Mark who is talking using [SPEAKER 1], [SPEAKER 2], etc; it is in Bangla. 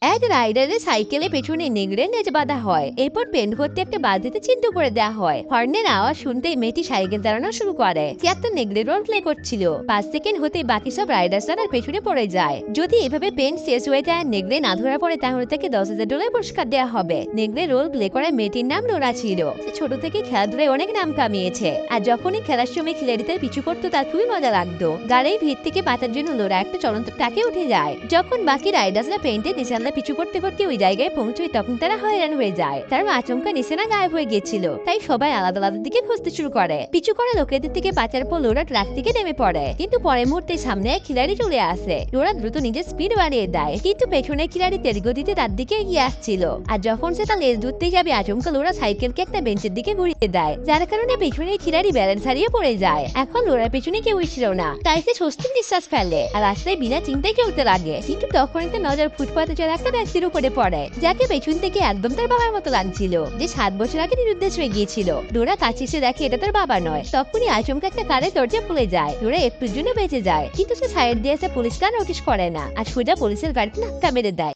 [SPEAKER 1] এক রাইডারের সাইকেলে পেছনে নেগড়ে নেজে বাঁধা হয়। এরপর পেন ভর্তি একটা বালতিতে চিহ্ন করে দেওয়া হয়। হর্নের আওয়াজ শুনতেই মেয়েটি সাইকেল চালানো শুরু করে। সে একটা নেগড়ে রোল প্লে করছিল। 5 সেকেন্ড হতেই বাকি সব রাইডার্সরা তার পেছনে পড়ে যায়। যদি এভাবে পেন শেষ হয়ে যায় আর নেগড়ে না ধরা পড়ে, তাহলে তাকে $10,000 পুরস্কার দেওয়া হবে। নেগড়ে রোল প্লে করা মেয়েটির নাম লোরা ছিল। সে ছোট থেকে খেলাধুলায় অনেক নাম কামিয়েছে, আর যখনই খেলার সময় খিলাড়িদের পিছু করতো তার খুবই মজা লাগতো। গাড়ির ভিড় থেকে বাঁচার জন্য লোরা একটা চলন্ত ট্রাকে উঠে যায়। যখন বাকি রাইডার্সরা পেন্টে নিশানা পিছু করতে করতে ওই জায়গায় পৌঁছয়, তখন তারা হয়রান হয়ে যায়। তার আচমকা নিশানা গায়েব হয়ে গেছিল, তাই সবাই আলাদা আলাদা দিকে খুঁজতে শুরু করে। পিছু করা লোকেদের থেকে বাঁচার পর লোরা ট্রাক থেকে নেমে পড়ে, কিন্তু পরের মুহূর্তে সামনে এক খিলাড়ি চলে আসে। লোরা দ্রুত নিজের স্পিড বাড়িয়ে দেয়, কিন্তু পেছনে খিলাড়ি তেজ গতিতে তার দিকে এগিয়ে আসছিল। আর যখন সে তার লেজ ধরতে যাবে, আচমকা লোরা সাইকেলকে একটা বেঞ্চের দিকে ঘুরিয়ে দেয়, যার কারণে পেছনে খিলাড়ি ব্যালেন্স হারিয়ে পড়ে যায়। এখন লোরার পেছনে কেউই ছিল না, তাই সে স্বস্তির নিঃশ্বাস ফেলে আর রাস্তায় বিনা চিন্তায় চলতে লাগে। কিন্তু তখন একটা নজর ফুটপাতে চলে একটা ব্যক্তির উপরে পড়ে, যাকে পেছন থেকে একদম তার বাবার মতো লাগছিল, যে 7 বছর আগে নিরুদ্দেশ হয়ে গিয়েছিল। ডোরা কাছে এসে দেখে এটা তার বাবা নয়। তখনই আচমকা একটা কারের দরজা খুলে যায়। ডোরা একটুর জন্য বেঁচে যায়, কিন্তু সে সাইড দিয়ে এসে পুলিশকে নোটিশ করে না আর সোজা পুলিশের গাড়িতে ধাক্কা মেরে দেয়।